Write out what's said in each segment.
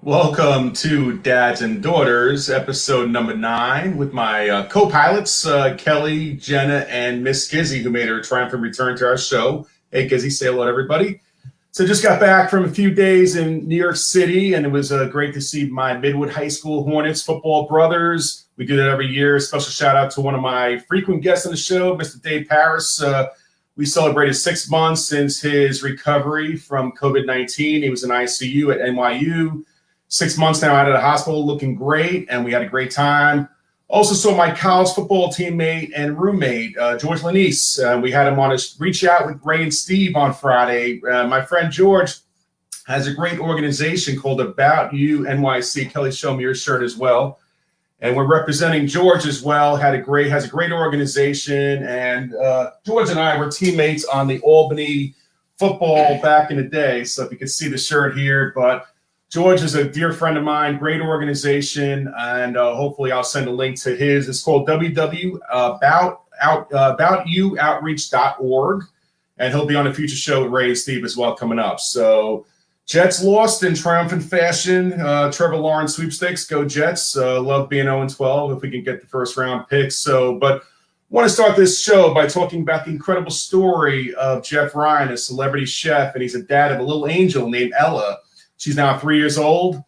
Welcome to Dads and Daughters, episode number 9, with my co-pilots, Kelly, Jenna, and Miss Gizzy, who made her triumphant return to our show. Hey, Gizzy, say hello to everybody. So just got back from a few days in New York City, and it was great to see my Midwood High School Hornets football brothers. We do that every year. Special shout out to one of my frequent guests on the show, Mr. Dave Paris. We celebrated 6 months since his recovery from COVID-19. He was in ICU at NYU. 6 months now out of the hospital, looking great, and we had a great time. Also saw my college football teammate and roommate, George Lanise. We had him on his Reach Out with Ray and Steve on Friday. My friend George has a great organization called About You NYC. Kelly, show me your shirt as well. And we're representing George as well. Has a great organization. And George and I were teammates on the Albany football back in the day. So if you can see the shirt here, but George is a dear friend of mine, great organization, and hopefully I'll send a link to his. It's called aboutyououtreach.org, and he'll be on a future show with Ray and Steve as well coming up. So Jets lost in triumphant fashion. Trevor Lawrence sweepstakes, go Jets. Love being 0-12 if we can get the first round pick. But want to start this show by talking about the incredible story of Geoff Rhyne, a celebrity chef, and he's a dad of a little angel named Ella. She's now 3 years old,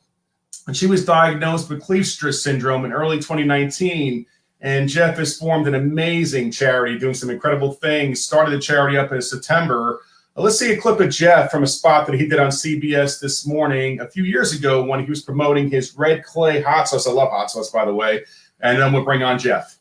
and she was diagnosed with Kleefstra syndrome in early 2019. And Geoff has formed an amazing charity, doing some incredible things. Started the charity up in September. Let's see a clip of Geoff from a spot that he did on CBS this morning a few years ago when he was promoting his red clay hot sauce. I love hot sauce, by the way. And then we'll bring on Geoff.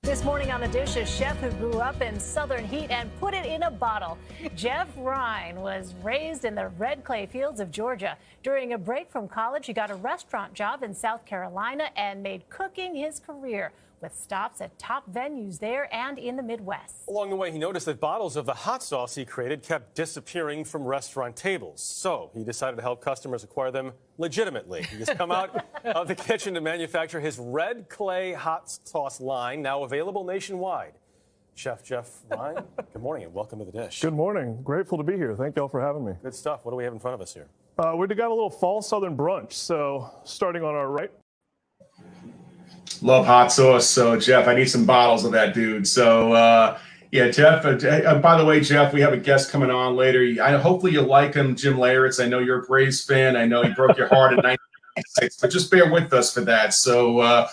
This morning on The Dish, a chef who grew up in southern heat and put it in a bottle. Geoff Rhyne was raised in the red clay fields of Georgia. During a break from college, he got a restaurant job in South Carolina and made cooking his career, with stops at top venues there and in the Midwest. Along the way, he noticed that bottles of the hot sauce he created kept disappearing from restaurant tables. So he decided to help customers acquire them legitimately. He has come out of the kitchen to manufacture his red clay hot sauce line, now available nationwide. Chef Geoff Rhyne, good morning and welcome to The Dish. Good morning. Grateful to be here. Thank y'all for having me. Good stuff. What do we have in front of us here? We've got a little fall southern brunch. So starting on our right. Love hot sauce. So, Geoff, I need some bottles of that, dude. So, yeah, Geoff. By the way, Geoff, we have a guest coming on later. Hopefully you like him, Jim Leyritz. I know you're a Braves fan. I know he broke your heart in 1996, but just bear with us for that. So,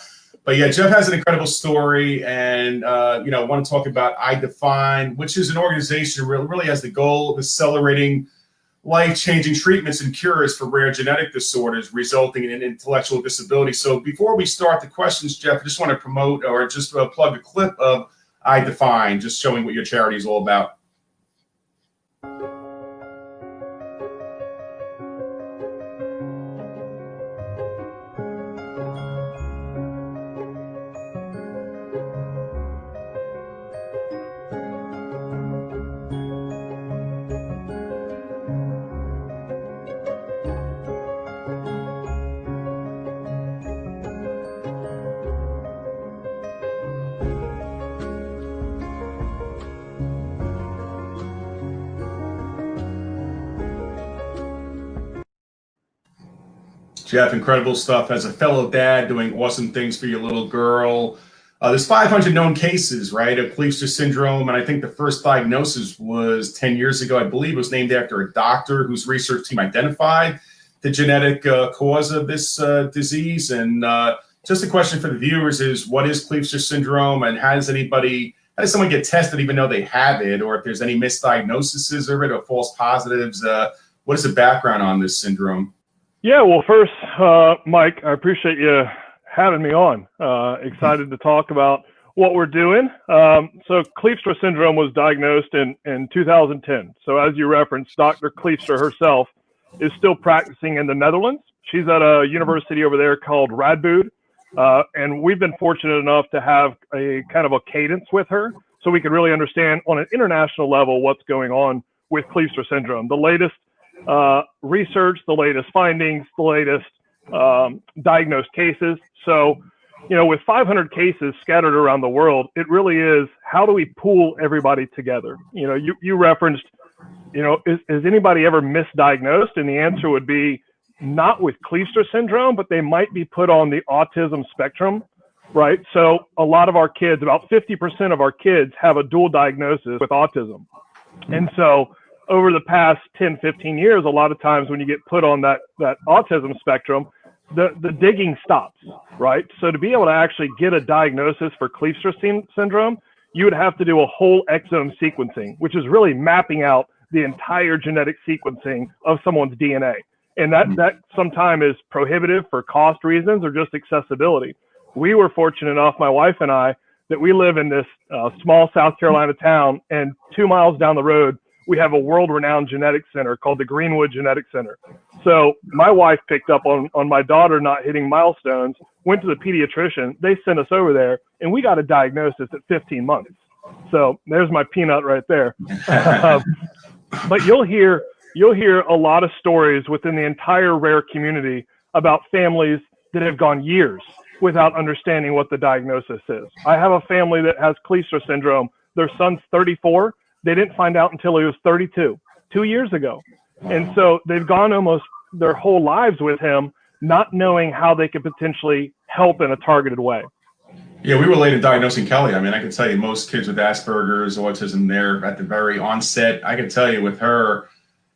but yeah, Geoff has an incredible story, and I want to talk about I Define, which is an organization really has the goal of accelerating life-changing treatments and cures for rare genetic disorders resulting in intellectual disability. So before we start the questions, Geoff, I just want to promote or just plug a clip of I Define, just showing what your charity is all about. Geoff, incredible stuff. As a fellow dad, doing awesome things for your little girl. There's 500 known cases, right, of Kleefstra syndrome, and I think the first diagnosis was 10 years ago. I believe it was named after a doctor whose research team identified the genetic cause of this disease. And just a question for the viewers is, what is Kleefstra syndrome, and how does someone get tested even though they have it, or if there's any misdiagnoses of it or false positives? What is the background on this syndrome? Yeah, well, first, Mike, I appreciate you having me on. Excited to talk about what we're doing. So Kleefstra syndrome was diagnosed in 2010. So as you referenced, Dr. Kleefstra herself is still practicing in the Netherlands. She's at a university over there called Radboud. And we've been fortunate enough to have a kind of a cadence with her so we can really understand on an international level what's going on with Kleefstra syndrome. The latest research, the latest findings, the latest diagnosed cases. So, with 500 cases scattered around the world, it really is, how do we pool everybody together? You referenced, is anybody ever misdiagnosed? And the answer would be, not with Kleefstra syndrome, but they might be put on the autism spectrum, right? So a lot of our kids, about 50% of our kids have a dual diagnosis with autism. And so over the past 10, 15 years, a lot of times when you get put on that autism spectrum, the digging stops, right? So to be able to actually get a diagnosis for Kleefstra syndrome, you would have to do a whole exome sequencing, which is really mapping out the entire genetic sequencing of someone's DNA. And that sometimes is prohibitive for cost reasons or just accessibility. We were fortunate enough, my wife and I, that we live in this small South Carolina town, and 2 miles down the road, we have a world-renowned genetics center called the Greenwood Genetics Center. So my wife picked up on my daughter not hitting milestones, went to the pediatrician, they sent us over there, and we got a diagnosis at 15 months. So there's my peanut right there. But you'll hear a lot of stories within the entire rare community about families that have gone years without understanding what the diagnosis is. I have a family that has Kleefstra syndrome. Their son's 34. They didn't find out until he was 32, 2 years ago. And so they've gone almost their whole lives with him, not knowing how they could potentially help in a targeted way. Yeah, we were late in diagnosing Kelly. I mean, I can tell you most kids with Asperger's, autism, they're at the very onset. I can tell you with her,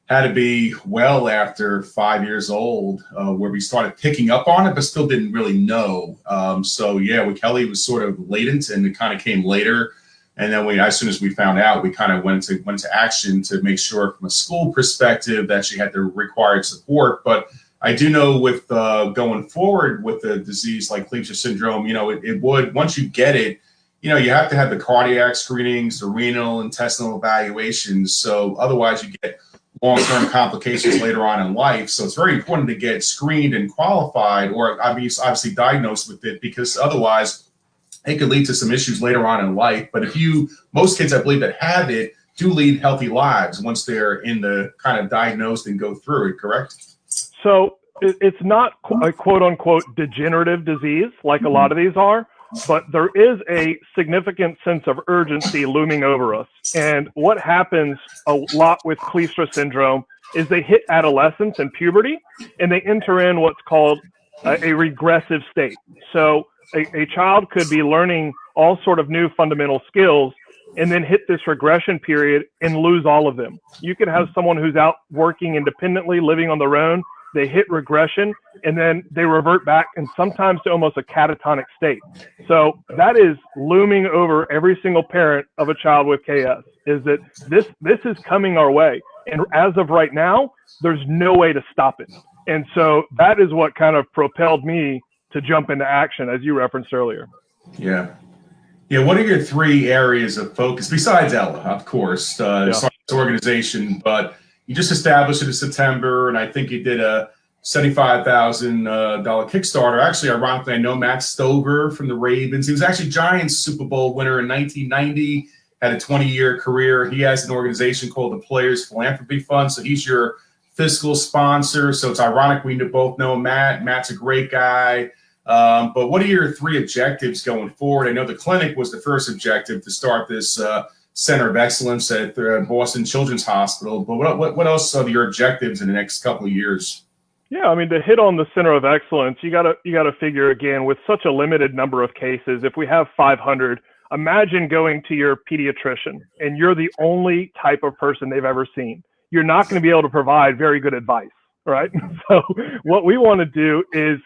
had to be well after 5 years old, where we started picking up on it, but still didn't really know. So yeah, with Kelly, it was sort of latent, and it kind of came later. And then as soon as we found out, we kind of went into action to make sure from a school perspective that she had the required support. But I do know with going forward with a disease like Kleefstra syndrome, it would, once you get it, you have to have the cardiac screenings, the renal, intestinal evaluations. So otherwise you get long-term complications later on in life. So it's very important to get screened and qualified, or obviously diagnosed with it, because otherwise it could lead to some issues later on in life. But most kids, I believe, that have it do lead healthy lives once they're in the kind of diagnosed and go through it, correct? So it's not a quote unquote degenerative disease like a lot of these are, but there is a significant sense of urgency looming over us. And what happens a lot with Kleefstra syndrome is they hit adolescence and puberty, and they enter in what's called a regressive state. So a child could be learning all sort of new fundamental skills and then hit this regression period and lose all of them. You could have someone who's out working independently, living on their own, they hit regression, and then they revert back, and sometimes to almost a catatonic state. So that is looming over every single parent of a child with KS, is that this is coming our way. And as of right now, there's no way to stop it. And so that is what kind of propelled me to jump into action, as you referenced earlier. Yeah. What are your 3 areas of focus, besides Ella, of course, this organization, but you just established it in September, and I think you did a $75,000 Kickstarter. Actually, ironically, I know Matt Stover from the Ravens. He was actually Giants Super Bowl winner in 1990, had a 20-year career. He has an organization called the Players Philanthropy Fund, so he's your fiscal sponsor. So it's ironic we both know Matt. Matt's a great guy. But what are your 3 objectives going forward? I know the clinic was the first objective to start this Center of Excellence at Boston Children's Hospital. But what else are your objectives in the next couple of years? Yeah, I mean, to hit on the Center of Excellence, you gotta figure, again, with such a limited number of cases, if we have 500, imagine going to your pediatrician and you're the only type of person they've ever seen. You're not going to be able to provide very good advice, right? So what we want to do is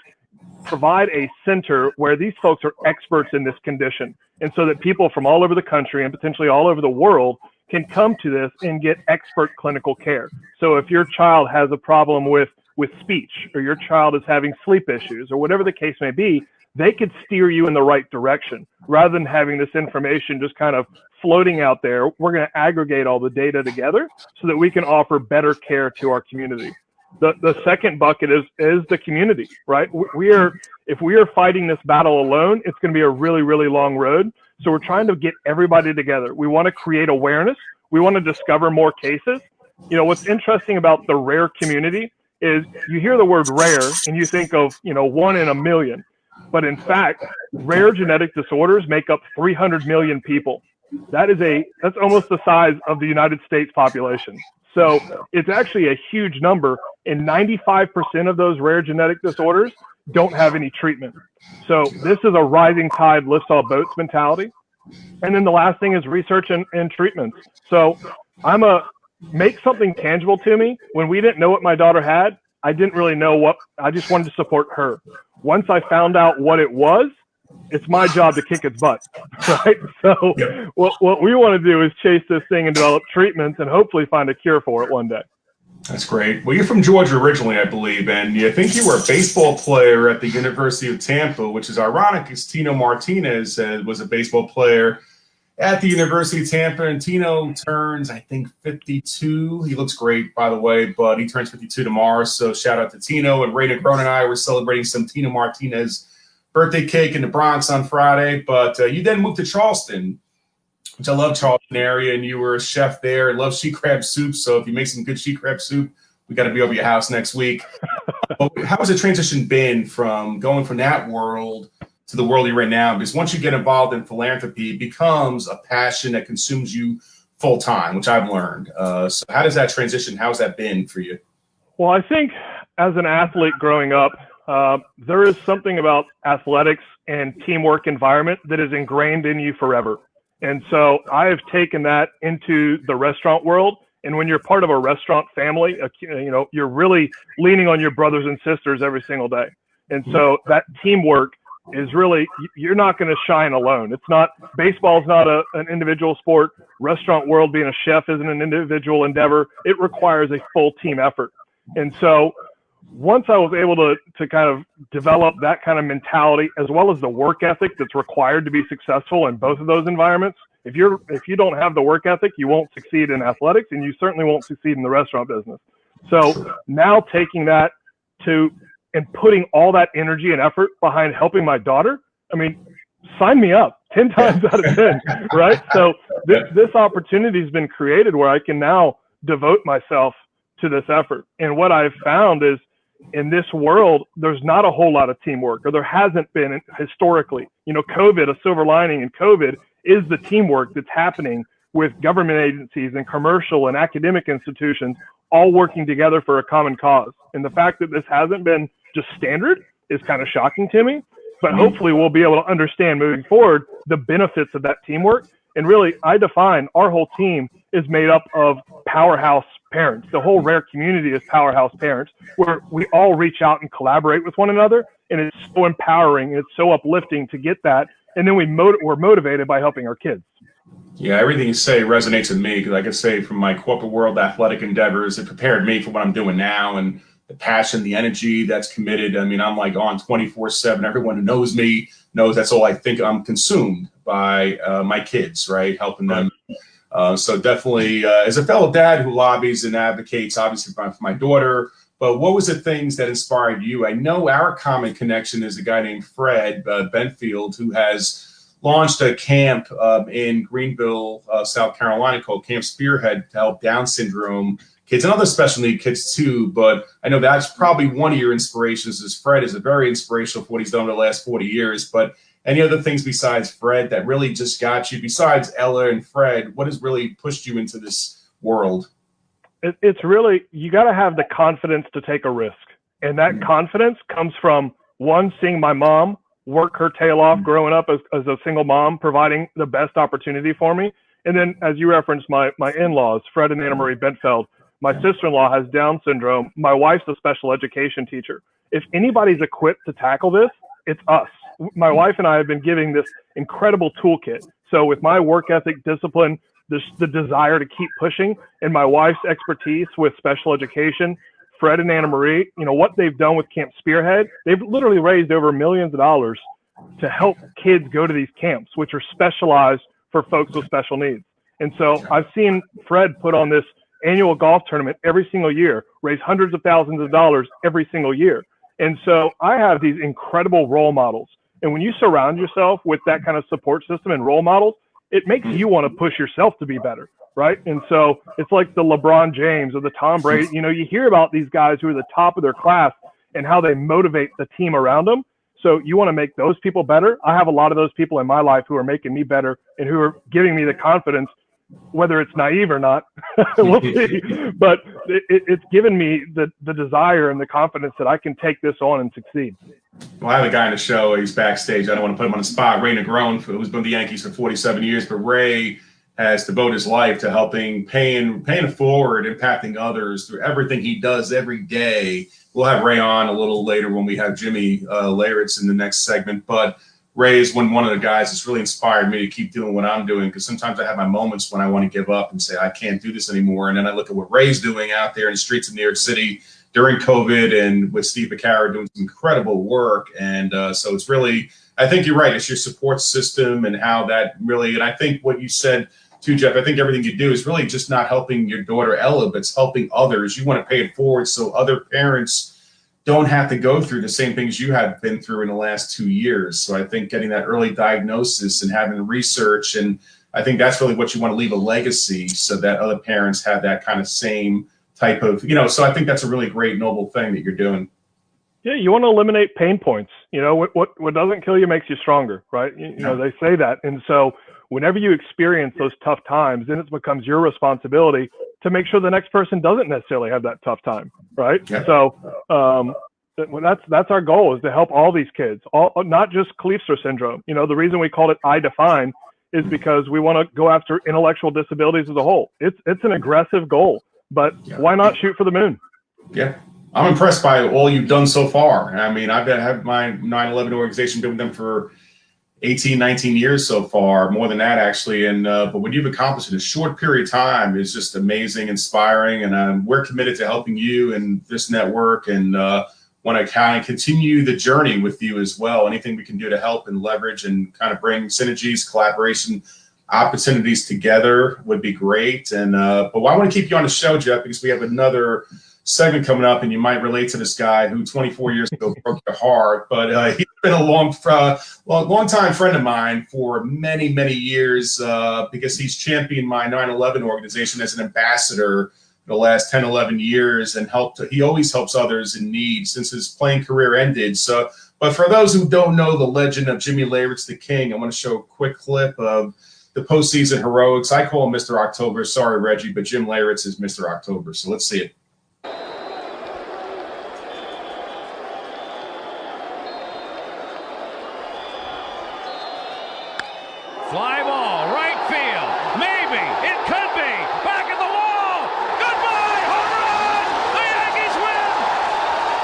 provide a center where these folks are experts in this condition. And so that people from all over the country and potentially all over the world can come to this and get expert clinical care. So if your child has a problem with speech, or your child is having sleep issues, or whatever the case may be, they could steer you in the right direction rather than having this information just kind of floating out there. We're going to aggregate all the data together so that we can offer better care to our community. The second bucket is the community, right? If we are fighting this battle alone, it's going to be a really, really long road. So we're trying to get everybody together. We want to create awareness. We want to discover more cases. What's interesting about the rare community is you hear the word rare and you think of, 1 in a million. But in fact, rare genetic disorders make up 300 million people. that's almost the size of the United States population. So it's actually a huge number, and 95% of those rare genetic disorders don't have any treatment. So this is a rising tide lifts all boats mentality. And then the last thing is research and treatments. So make something tangible to me. When we didn't know what my daughter had, I didn't really know I just wanted to support her. Once I found out what it was, it's my job to kick its butt, right? So what we want to do is chase this thing and develop treatments and hopefully find a cure for it one day. That's great. Well, you're from Georgia originally, I believe, and you think you were a baseball player at the University of Tampa, which is ironic because Tino Martinez was a baseball player at the University of Tampa, and Tino turns, I think, 52. He looks great, by the way, but he turns 52 tomorrow, so shout out to Tino. And Rhyne and I were celebrating some Tino Martinez birthday cake in the Bronx on Friday, but you then moved to Charleston, which I love Charleston area, and you were a chef there and love sheet crab soup. So if you make some good sheet crab soup, we got to be over your house next week. How has the transition been from going from that world to the world you're in now? Because once you get involved in philanthropy, it becomes a passion that consumes you full time, which I've learned. So how does that transition? How's that been for you? Well, I think as an athlete growing up, there is something about athletics and teamwork environment that is ingrained in you forever. And so I have taken that into the restaurant world. And when you're part of a restaurant family, you're really leaning on your brothers and sisters every single day. And so that teamwork is really, you're not going to shine alone. It's not, baseball is not an individual sport. Restaurant world, being a chef isn't an individual endeavor. It requires a full team effort. And so once I was able to kind of develop that kind of mentality, as well as the work ethic that's required to be successful in both of those environments, if you don't have the work ethic, you won't succeed in athletics, and you certainly won't succeed in the restaurant business. So now taking that and putting all that energy and effort behind helping my daughter, I mean, sign me up 10 times out of 10, right? So this opportunity has been created where I can now devote myself to this effort. And what I've found is, in this world, there's not a whole lot of teamwork, or there hasn't been historically. COVID, a silver lining in COVID is the teamwork that's happening with government agencies and commercial and academic institutions all working together for a common cause. And the fact that this hasn't been just standard is kind of shocking to me, but hopefully we'll be able to understand moving forward the benefits of that teamwork. And really, I define our whole team is made up of powerhouse parents. The whole rare community is powerhouse parents, where we all reach out and collaborate with one another. And it's so empowering and it's so uplifting to get that. And then we're motivated by helping our kids. Yeah, everything you say resonates with me, because like I say, from my corporate world athletic endeavors, it prepared me for what I'm doing now, and the passion, the energy that's committed. I mean, I'm like on 24/7. Everyone who knows me knows that's all I think. I'm consumed by my kids, right? Helping them. So definitely, as a fellow dad who lobbies and advocates, obviously for my daughter, but what was the things that inspired you? I know our common connection is a guy named Fred Benfield, who has launched a camp in Greenville, South Carolina, called Camp Spearhead, to help Down syndrome kids and other special need kids too. But I know that's probably one of your inspirations, is Fred is a very inspirational for what he's done over the last 40 years. But any other things besides Fred that really just got you, besides Ella and Fred, what has really pushed you into this world? It's really, you got to have the confidence to take a risk. And that confidence comes from, one, seeing my mom work her tail off growing up as a single mom, providing the best opportunity for me. And then, as you referenced, my in-laws, Fred and Anna Marie Bentfeld. My sister-in-law has Down syndrome. My wife's a special education teacher. If anybody's equipped to tackle this, it's us. My wife and I have been giving this incredible toolkit. So with my work ethic, discipline, the desire to keep pushing, and my wife's expertise with special education, Fred and Anna Marie, what they've done with Camp Spearhead, they've literally raised over millions of dollars to help kids go to these camps, which are specialized for folks with special needs. And so I've seen Fred put on this annual golf tournament every single year, raise hundreds of thousands of dollars every single year. And so I have these incredible role models. And when you surround yourself with that kind of support system and role models, it makes you want to push yourself to be better, right? And so it's like the LeBron James or the Tom Brady. You hear about these guys who are the top of their class and how they motivate the team around them. So you want to make those people better. I have a lot of those people in my life who are making me better and who are giving me the confidence, whether it's naive or not, we'll see. But it's given me the desire and the confidence that I can take this on and succeed. Well, I have a guy in the show. He's backstage. I don't want to put him on the spot. Rhyne, Negron, who's been with the Yankees for 47 years, but Ray has devoted his life to helping, paying it forward, impacting others through everything he does every day. We'll have Ray on a little later when we have Jimmy Leyritz in the next segment. But Ray is one of the guys that's really inspired me to keep doing what I'm doing, because sometimes I have my moments when I want to give up and say, I can't do this anymore. And then I look at what Ray's doing out there in the streets of New York City during COVID, and with Steve Becara doing some incredible work. And so it's really, I think you're right. It's your support system and how that really, and I think what you said too, Geoff, I think everything you do is really just not helping your daughter Ella, but it's helping others. You want to pay it forward so other parents don't have to go through the same things you have been through in the last 2 years. So I think getting that early diagnosis and having research, and I think that's really what you want to leave a legacy, so that other parents have that kind of same type of, so I think that's a really great, noble thing that you're doing. Yeah, you want to eliminate pain points. What doesn't kill you makes you stronger, right? You know, they say that. And so whenever you experience those tough times, then it becomes your responsibility to make sure the next person doesn't necessarily have that tough time, right? Yeah. So that's our goal, is to help all these kids, not just Kleefstra syndrome. The reason we called it I Define is because we want to go after intellectual disabilities as a whole. It's an aggressive goal, but why not shoot for the moon? Yeah. I'm impressed by all you've done so far. I mean, I've had my 9/11 organization, been with them for 18, 19 years so far, more than that actually. And but what you've accomplished in a short period of time is just amazing, inspiring, and we're committed to helping you and this network, and want to kind of continue the journey with you as well. Anything we can do to help and leverage and kind of bring synergies, collaboration, opportunities together would be great. And but I want to keep you on the show, Geoff, because we have another segment coming up, and you might relate to this guy who 24 years ago broke your heart. But he's been a long time friend of mine for many, many years, because he's championed my 9/11 organization as an ambassador the last 10, 11 years, and he always helps others in need since his playing career ended. So, but for those who don't know the legend of Jimmy Leyritz, the King, I want to show a quick clip of the postseason heroics. I call him Mr. October. Sorry, Reggie, but Jim Leyritz is Mr. October. So let's see it. Fly ball, right field. Maybe. It could be. Back in the wall. Goodbye. Home run. The Yankees win.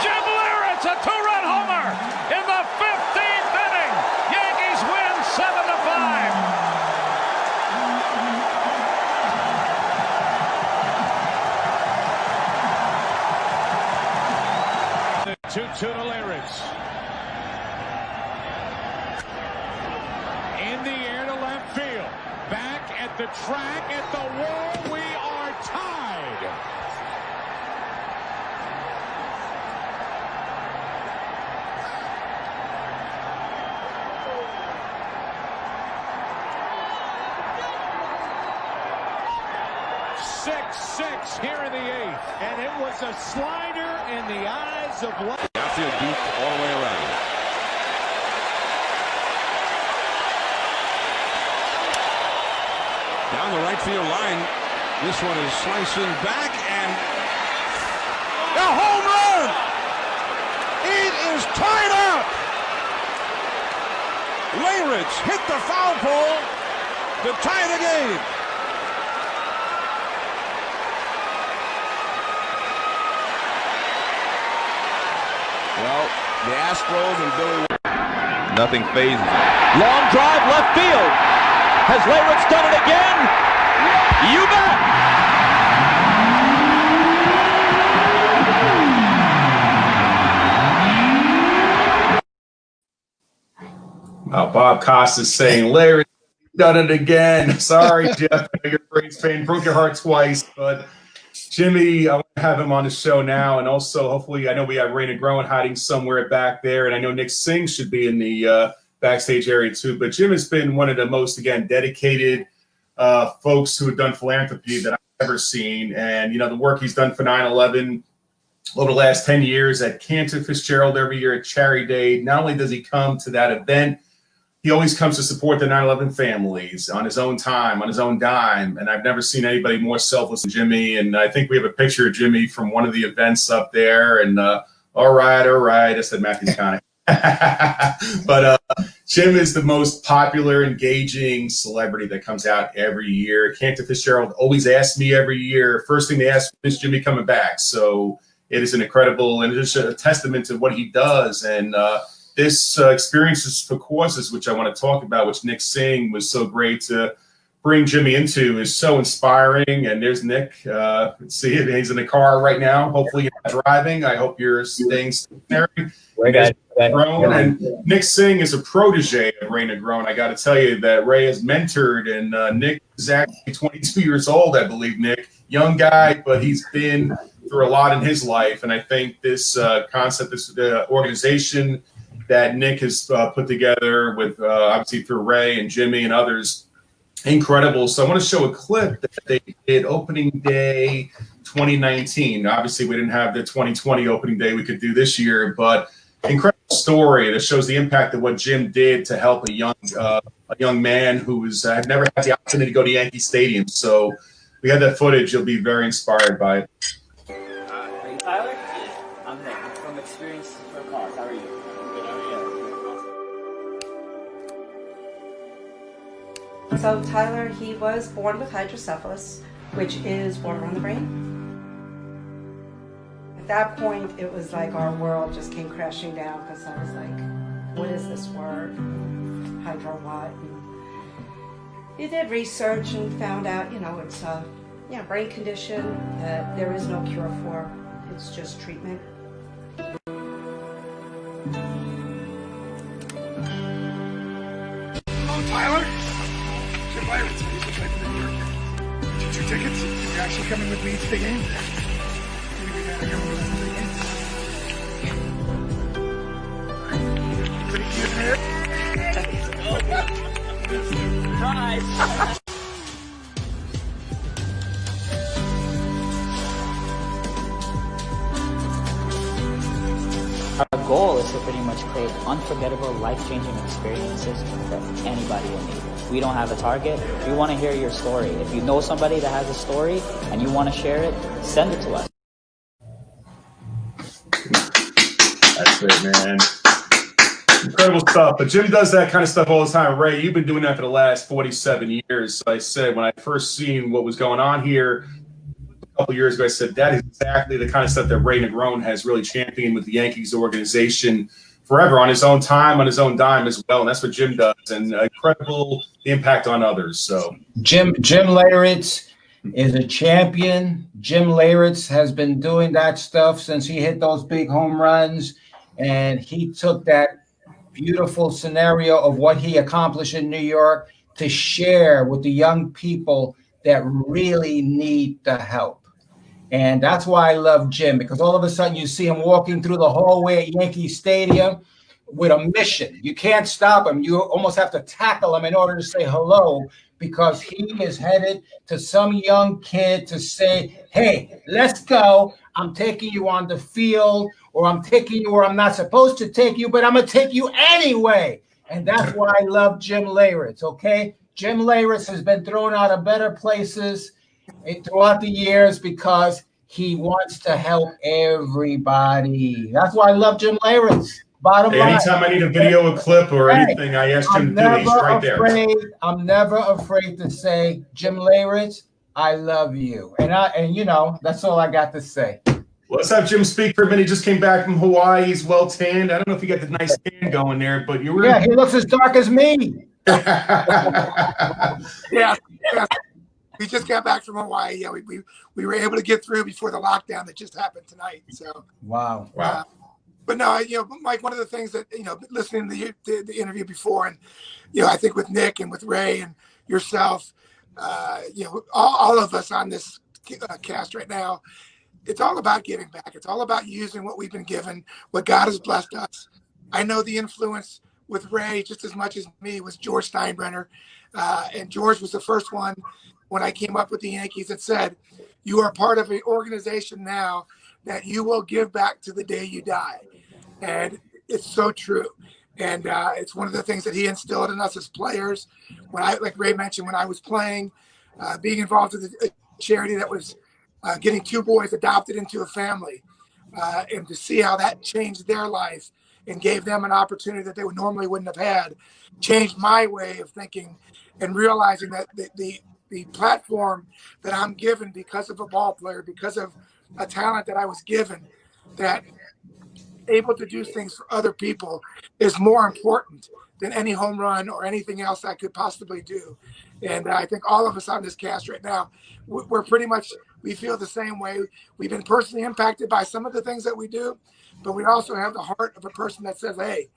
Jim Leyritz, a two-run homer in the 15th inning. Yankees win 7-5. 2-2 to Leyritz. In the air to left field. Back at the track, at the wall, we are tied. Six here in the eighth. And it was a slider in the eyes of left. Outfield deep all the way around. Down the right field line, this one is slicing back, and a home run! It is tied up! Leyritz hit the foul pole to tie the game. Well, the Astros and Billy... Nothing phases him. Long drive left field. Has Leyritz done it again? You bet! Well, Bob Costas saying, Larry, done it again. Sorry, Geoff, your brain's pain broke your heart twice, but Jimmy, I want to have him on the show now, and also hopefully, I know we have Rhyne Negron hiding somewhere back there, and I know Nick Singh should be in the backstage area too. But Jim has been one of the most, again, dedicated folks who have done philanthropy that I've ever seen, and the work he's done for 9/11 over the last 10 years at Cantor Fitzgerald every year at Charity Day. Not only does he come to that event, he always comes to support the 9/11 families on his own time, on his own dime. And I've never seen anybody more selfless than Jimmy. And I think we have a picture of Jimmy from one of the events up there. And all right, I said Matthew McConaughey. But Jim is the most popular, engaging celebrity that comes out every year. Cantor Fitzgerald always asks me every year, first thing they ask, is Jimmy coming back? So it is an incredible, and it's a testament to what he does. And this Experiences for Causes, which I want to talk about, which Nick Singh was so great to bring Jimmy into, is so inspiring. And there's Nick. See it. He's in the car right now. Hopefully you're not driving. I hope you're staying stationary. Negron. And Nick Singh is a protege of Ray Negron. I got to tell you that Ray has mentored, and Nick is actually 22 years old, I believe, Nick. Young guy, but he's been through a lot in his life. And I think this concept, this organization that Nick has put together with obviously through Ray and Jimmy and others, incredible. So I want to show a clip that they did opening day 2019. Obviously, we didn't have the 2020 opening day we could do this year, but incredible story that shows the impact of what Jim did to help a young man who had never had the opportunity to go to Yankee Stadium. So we had that footage. You'll be very inspired by it. Are you Tyler? I'm Nick. I'm from Experiences for a Cause. How are you? Good. How are you? So Tyler, he was born with hydrocephalus, which is water on the brain. At that point, it was like our world just came crashing down because I was like, what is this word? Hydro what? And he did research and found out, it's a brain condition that there is no cure for. It's just treatment. Hello, Tyler. Jim Leyritz. He's just right to New York. Get you 2 tickets. You're actually coming with me to the game. Surprise! Our goal is to pretty much create unforgettable, life-changing experiences for anybody in need. We don't have a target. We want to hear your story. If you know somebody that has a story and you want to share it, send it to us. That's it, man. Incredible stuff. But Jim does that kind of stuff all the time. Ray, you've been doing that for the last 47 years. So I said, when I first seen what was going on here a couple years ago, I said, that is exactly the kind of stuff that Ray Negron has really championed with the Yankees organization forever, on his own time, on his own dime as well. And that's what Jim does. And incredible impact on others. So Jim Leyritz is a champion. Jim Leyritz has been doing that stuff since he hit those big home runs. And he took that beautiful scenario of what he accomplished in New York to share with the young people that really need the help. And that's why I love Jim, because all of a sudden you see him walking through the hallway at Yankee Stadium with a mission. You can't stop him. You almost have to tackle him in order to say hello, because he is headed to some young kid to say, hey, let's go. I'm taking you on the field, or I'm taking you where I'm not supposed to take you, but I'm going to take you anyway. And that's why I love Jim Leyritz, okay? Jim Leyritz has been thrown out of better places throughout the years because he wants to help everybody. That's why I love Jim Leyritz. Bottom line. Anytime I need a video, a clip, or anything, I ask Jim to do it. He's right there. I'm never afraid to say, Jim Leyritz, I love you. And you know, that's all I got to say. Well, let's have Jim speak for a minute. He just came back from Hawaii. He's well tanned. I don't know if you got the nice tan going there, but you were. Yeah, he looks as dark as me. Yeah. We just got back from Hawaii. Yeah, we were able to get through before the lockdown that just happened tonight. So wow. But no, Mike, one of the things that, listening to the interview before, and, I think with Nick and with Ray and yourself, all of us on this cast right now, it's all about giving back. It's all about using what we've been given, what God has blessed us. I know the influence with Ray just as much as me was George Steinbrenner. And George was the first one when I came up with the Yankees that said, you are part of an organization now that you will give back to the day you die. And it's so true. And it's one of the things that he instilled in us as players. When I, like Ray mentioned, when I was playing, being involved with a charity that was getting 2 boys adopted into a family, and to see how that changed their life and gave them an opportunity that they would normally wouldn't have had, changed my way of thinking and realizing that the platform that I'm given because of a ball player, because of a talent that I was given, that able to do things for other people is more important than any home run or anything else I could possibly do. And I think all of us on this cast right now, we're pretty much, we feel the same way. We've been personally impacted by some of the things that we do, but we also have the heart of a person that says, hey,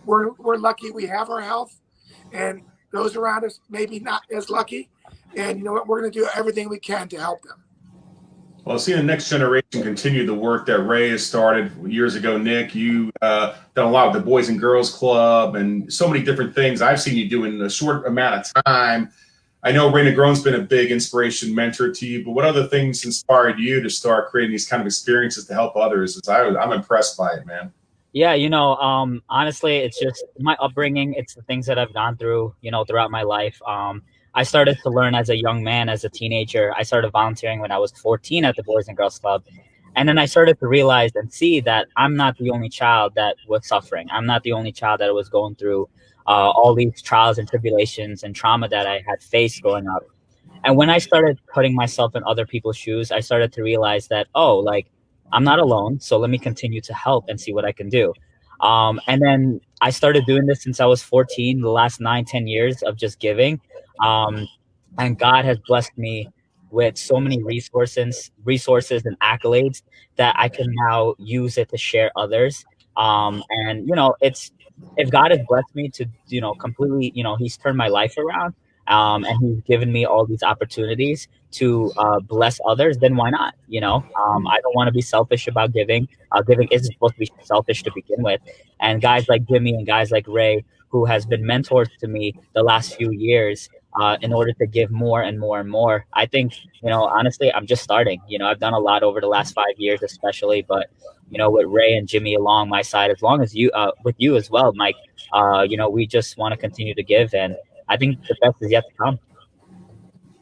we're lucky we have our health, and those around us maybe not as lucky. And you know what, we're going to do everything we can to help them. Well, seeing the next generation continue the work that Ray has started years ago, Nick, you done a lot with the Boys and Girls Club and so many different things I've seen you do in a short amount of time. I know Ray Negron's been a big inspiration, mentor to you, but what other things inspired you to start creating these kind of experiences to help others? I'm impressed by it, man. Yeah, honestly, it's just my upbringing. It's the things that I've gone through, throughout my life. I started to learn as a young man, as a teenager. I started volunteering when I was 14 at the Boys and Girls Club. And then I started to realize and see that I'm not the only child that was suffering. I'm not the only child that was going through all these trials and tribulations and trauma that I had faced growing up. And when I started putting myself in other people's shoes, I started to realize that, I'm not alone. So let me continue to help and see what I can do. And then I started doing this since I was 14, the last 9-10 years of just giving. And God has blessed me with so many resources and accolades that I can now use it to share others. And if God has blessed me to, completely, he's turned my life around, and he's given me all these opportunities to bless others, then why not? I don't want to be selfish about giving. Giving isn't supposed to be selfish to begin with. And guys like Jimmy and guys like Ray, who has been mentors to me the last few years, in order to give more and more and more. I think, honestly, I'm just starting. I've done a lot over the last 5 years, especially, but, with Ray and Jimmy along my side, as long as you, with you as well, Mike, we just want to continue to give. And I think the best is yet to come.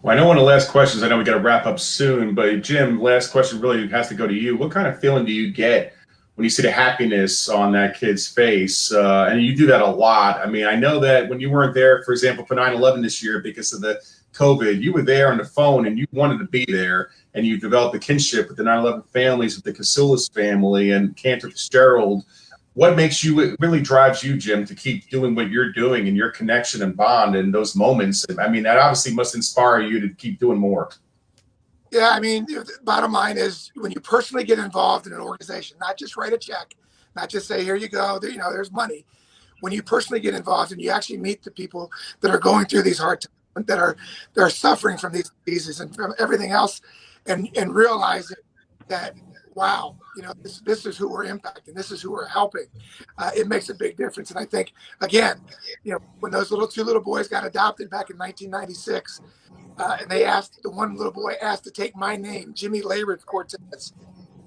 Well, I know one of the last questions, I know we got to wrap up soon, but Jim, last question really has to go to you. What kind of feeling do you get when you see the happiness on that kid's face? And you do that a lot. I mean, I know that when you weren't there, for example, for 9/11 this year because of the COVID, you were there on the phone and you wanted to be there, and you developed a kinship with the 9/11 families, with the Casillas family and Cantor Fitzgerald. What makes you, it really drives you, Jim, to keep doing what you're doing and your connection and bond in those moments? I mean, that obviously must inspire you to keep doing more. Yeah, I mean, the bottom line is when you personally get involved in an organization, not just write a check, not just say, here you go, there's money. When you personally get involved and you actually meet the people that are going through these hard times, that are suffering from these diseases and from everything else, and realizing that, wow, this is who we're impacting, this is who we're helping, it makes a big difference. And I think, again, when those two little boys got adopted back in 1996, and the one little boy asked to take my name, Jimmy Leyritz Cortez.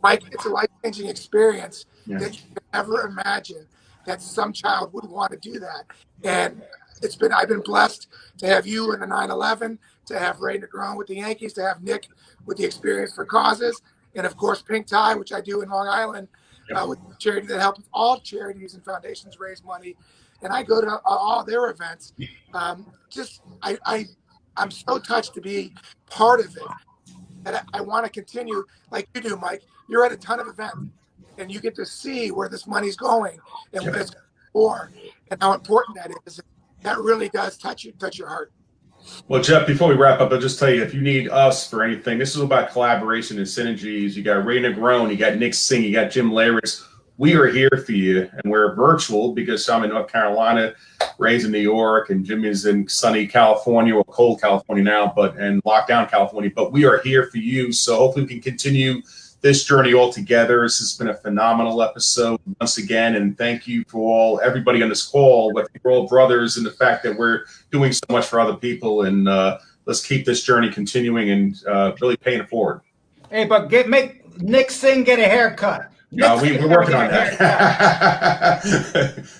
Mike, it's a life-changing experience that you could never imagine that some child would want to do that. And I've been blessed to have you in the 9/11, to have Ray Negron with the Yankees, to have Nick with the Experience for Causes, and of course Pink Tie, which I do in Long Island, with a charity that helps all charities and foundations raise money. And I go to all their events. I'm so touched to be part of it, and I want to continue like you do, Mike. You're at a ton of events, and you get to see where this money's going and what it's for, and how important that is. That really does touch your heart. Well, Geoff, before we wrap up, I'll just tell you, if you need us for anything, this is about collaboration and synergies. You got Ray Negron, you got Nick Singh, you got Jim Leyritz. We are here for you, and we're virtual because I'm in North Carolina, Ray's in New York, and Jimmy's in sunny California, or cold California now, and lockdown California. But we are here for you, so hopefully we can continue this journey all together. This has been a phenomenal episode once again, and thank you for everybody on this call. We're all brothers in the fact that we're doing so much for other people, and let's keep this journey continuing and really paying it forward. Hey, but Nick Singh get a haircut. No, we're working on that.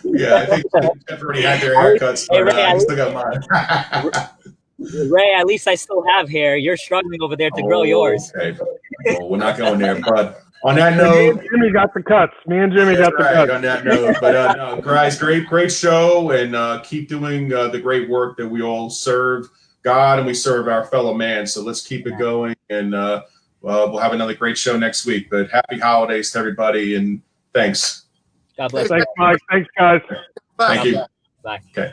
Yeah, I think Geoff already had their haircuts, but I still got mine. Ray, at least I still have hair. You're struggling over there to grow yours. Okay. Well, we're not going there, bud. On that note, Jimmy got the cuts. Me and Jimmy got the cuts. On that note, but no, guys, great show, and keep doing the great work that we all serve God and we serve our fellow man. So let's keep it going, and we'll have another great show next week. But happy holidays to everybody, and thanks. God bless. Thanks, Mike. Thanks, guys. Thank you. Bye. Okay.